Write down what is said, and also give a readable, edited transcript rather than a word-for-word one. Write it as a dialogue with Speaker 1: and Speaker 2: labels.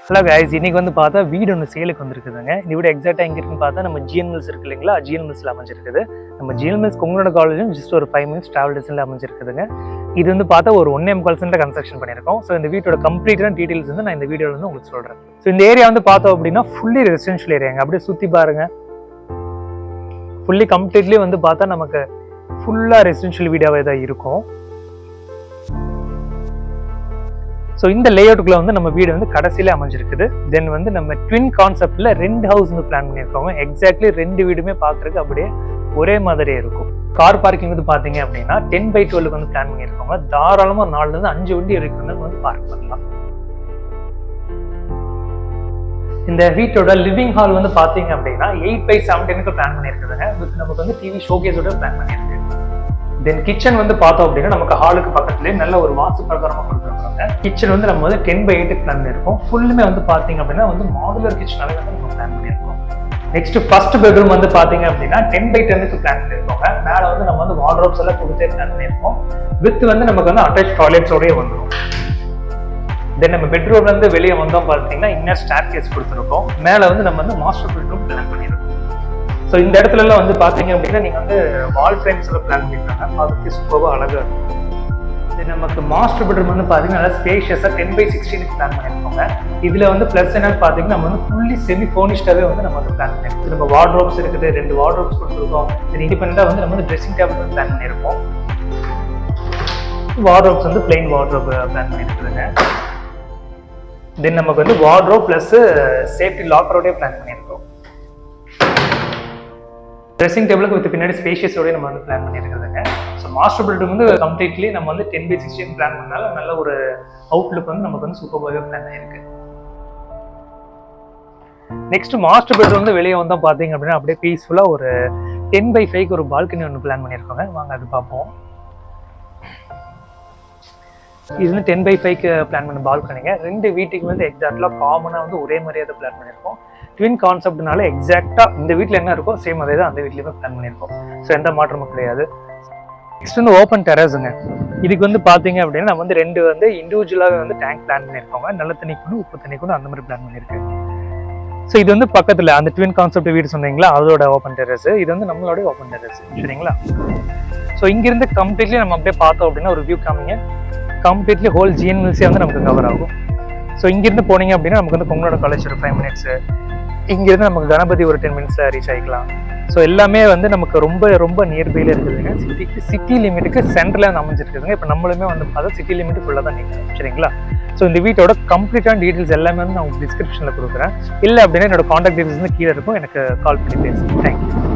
Speaker 1: Hello guys, இன்னைக்கு வந்து பார்த்தா வீடு ஒன்று சேலுக்கு வந்துருக்குதுங்க. இந்த வீடு எக்ஸாக்டாக எங்கே இருக்குன்னு பார்த்தா நம்ம ஜிஎன் மில்ஸ் இருக்கு இல்லைங்களா, ஜிஎன் மில்ஸில் அமைஞ்சிருக்குது. நம்ம ஜிஎன் மில்ஸ் கொங்கனோட காலேஜும் ஜஸ்ட் ஒரு 5 minutes ட்ராவல் டிஸ்டன்ஸில் அமைஞ்சிருக்குதுங்க. இது வந்து பார்த்தா ஒரு 1.25 கன்ஸ்ட்ரக்ஷன் பண்ணியிருக்கோம். ஸோ இந்த வீட்டோட கம்ப்ளீட்டான டீட்டெயில்ஸ் வந்து நான் இந்த வீடியோவில் வந்து உங்களுக்கு சொல்கிறேன். ஸோ இந்த ஏரியா வந்து பார்த்தோம் அப்படின்னா ஃபுல்லி ரெசிடென்ஷியல் ஏரியாங்க. அப்படியே சுற்றி பாருங்க, ஃபுல்லி கம்ப்ளீட்லி வந்து பார்த்தா நமக்கு ஃபுல்லாக ரெசிடென்ஷியல் வீடாகவே தான் இருக்கும். ஸோ இந்த லேஅவுட்டுக்குள்ள வந்து நம்ம வீடு வந்து கடைசியில அமைஞ்சிருக்குது. தென் வந்து நம்ம ட்வின் கான்செப்ட்ல 2 ஹவுஸ் வந்து பிளான் பண்ணியிருக்கோம். எக்ஸாக்ட்லி 2 வீடுமே பார்க்கறதுக்கு அப்படியே ஒரே மாதிரியே இருக்கும். கார் பார்க்கிங் வந்து பாத்தீங்க அப்படின்னா 10/12 வந்து பிளான் பண்ணியிருக்கோங்க. தாராளமா 4 இருந்து 5 வண்டி வரைக்கும் வந்து பார்க் பண்ணலாம். இந்த வீட்டோட லிவிங் ஹால் வந்து பாத்தீங்க அப்படின்னா 8/17 பிளான் பண்ணியிருக்குதுங்க. நமக்கு வந்து டிவி ஷோகேஸோட பிளான் பண்ணியிருக்கு. தென் கிச்சன் வந்து பார்த்தோம் அப்படின்னா நமக்கு ஹாலுக்கு பக்கத்துலேயே நல்ல ஒரு வாஸ்து பிரகாரமாக கொடுத்துருக்காங்க. கிச்சன் வந்து நம்ம வந்து 10/8 பிளான் பண்ணியிருக்கோம். ஃபுல்லுமே வந்து பார்த்தீங்க அப்படின்னா வந்து மாடுலர் கிச்சனாலே வந்து நம்ம பிளான் பண்ணியிருக்கோம். நெக்ஸ்ட் ஃபர்ஸ்ட் பெட்ரூம் வந்து பார்த்தீங்க அப்படின்னா 10/10 பிளான் பண்ணியிருக்கோங்க. மேலே வந்து நம்ம வந்து வார்ட்ரோப்ஸ் எல்லாம் கொடுத்தே பிளான் பண்ணியிருக்கோம். வித் வந்து நமக்கு வந்து அட்டாச் டாய்லெட்ஸோடய வந்துடும். தென் நம்ம பெட்ரூம்ல இருந்து வெளியே வந்தோம் பார்த்தீங்கன்னா இன்னர் ஸ்டேர் கேஸ் கொடுத்துருக்கோம். மேலே வந்து நம்ம வந்து மாஸ்டர் பெட்ரூம் பிளான் பண்ணியிருக்கோம். ஸோ இந்த இடத்துல எல்லாம் வந்து பார்த்தீங்க அப்படின்னா நீங்கள் வந்து வால் ஃப்ரேம்ஸ் எல்லாம் பிளான் பண்ணியிருக்காங்க. அதுக்கு சூப்பராக அழகாக இருக்கும். இது நமக்கு மாஸ்டர் பெட்ரூம் வந்து பார்த்தீங்கன்னா நல்லா ஸ்பேஷியஸாக 10/16 பிளான் பண்ணியிருக்கோங்க. இதில் வந்து ப்ளஸ் என்னன்னு பார்த்தீங்கன்னா நம்ம வந்து ஃபுல்லி செமி ஃபர்னிஷ்டாகவே வந்து நம்ம வந்து பிளான் பண்ணியிருக்கோம். நம்ம வார்ட்ரோப்ஸ் இருக்குது, 2 வார்ட்ரோப்ஸ் கொடுத்துருக்கோம். இது இண்டிபெண்டாக வந்து நம்ம வந்து ட்ரெஸ்ஸிங் டேபிள் வந்து பிளான் பண்ணியிருக்கோம். வார்ட்ரோப்ஸ் வந்து பிளெயின் வார்ட்ரோப் பிளான் பண்ணியிருக்குதுங்க. தென் நமக்கு வந்து வார்ட்ரோப் ப்ளஸ் சேஃப்டி லாக்கரோடய பிளான் பண்ணியிருக்கோம். ட்ரெஸ்ஸிங் டேபிளுக்கு வித் பின்னாடி ஸ்பேஷியஸோடய நம்ம வந்து பிளான் பண்ணியிருக்கிறதுங்க. ஸோ மாஸ்டர் பெட்ரூம் வந்து கம்ப்ளீட்லி நம்ம வந்து 10/16 பிளான் பண்ணால நல்ல ஒரு அவுட்லுக் வந்து நமக்கு வந்து சூப்பராகவே பிளான் ஆயிருக்கு. நெக்ஸ்ட் மாஸ்டர் பெட்ரூம் வந்து வெளியே வந்தோம் பார்த்தீங்க அப்படின்னா அப்படியே பீஸ்ஃபுல்லாக ஒரு 10/5 ஒரு பால்கனி ஒன்று பிளான் பண்ணியிருக்கோங்க. வாங்க அது பார்ப்போம். இது வந்து 10/5 பிளான் பண்ண பால்கனிங்க. 2 வீட்டுக்கு வந்து எக்ஸாக்டாக காமனாக வந்து ஒரே மாதிரியாக பிளான் பண்ணியிருக்கோம். ட்வின் கான்செப்ட்னால எக்ஸாக்டாக இந்த வீட்டில் என்ன இருக்கோ சேம் அதே தான் அந்த வீட்லேயுமே பிளான் பண்ணியிருக்கோம். ஸோ எந்த மாற்றமும் கிடையாது. நெக்ஸ்ட் வந்து ஓப்பன் டெரஸுங்க. இதுக்கு வந்து பார்த்தீங்க அப்படின்னா நம்ம வந்து 2 வந்து இண்டிவிஜுவலாகவே வந்து டேங்க் பிளான் பண்ணியிருக்கோங்க. நல்ல தண்ணி கொண்டு உப்பு தண்ணி கொண்டு அந்த மாதிரி பிளான் பண்ணியிருக்கு. ஸோ இது வந்து பக்கத்தில் அந்த ட்வின் கான்செப்ட் வீடு சொன்னீங்களா, அதோட ஓப்பன் டெரஸ். இது வந்து நம்மளோட ஓப்பன் டெரஸ், சரிங்களா? ஸோ இங்கிருந்து கம்ப்ளீட்லி நம்ம அப்படியே பார்த்தோம் அப்படின்னா ஒரு வியூ காமிங்க. கம்ப்ளீட்லி ஹோல் ஜிஎன் மில்ஸே வந்து நமக்கு கவர் ஆகும். ஸோ இங்கிருந்து போனீங்க அப்படின்னா நமக்கு வந்து கொங்கனோட காலேஜ் ஒரு 5 minutes, இங்கிருந்து நமக்கு கணபதி ஒரு 10 minutes ரீச் ஆகிக்கலாம். ஸோ எல்லாமே வந்து நமக்கு ரொம்ப ரொம்ப நியர்பைல இருக்குதுங்க. சிட்டி லிமிட்டுக்கு சென்டரில் அமைஞ்சிருக்குதுங்க. இப்போ நம்மளுமே வந்து பார்த்தா சிட்டி லிமிட்டுக்குள்ளே தான் நிற்கிறோம், சரிங்களா? ஸோ இந்த வீட்டோட கம்ப்ளீட்டான டீட்டெயில்ஸ் எல்லாமே வந்து நான் உங்களுக்கு டிஸ்கிரிப்ஷனில் கொடுக்குறேன். இல்லை அப்படின்னா என்னோட கான்டாக்ட் டீட்டெயில்ஸ் வந்து கீழே இருக்கும், எனக்கு கால் பண்ணி பேசுங்க. தேங்க்யூ.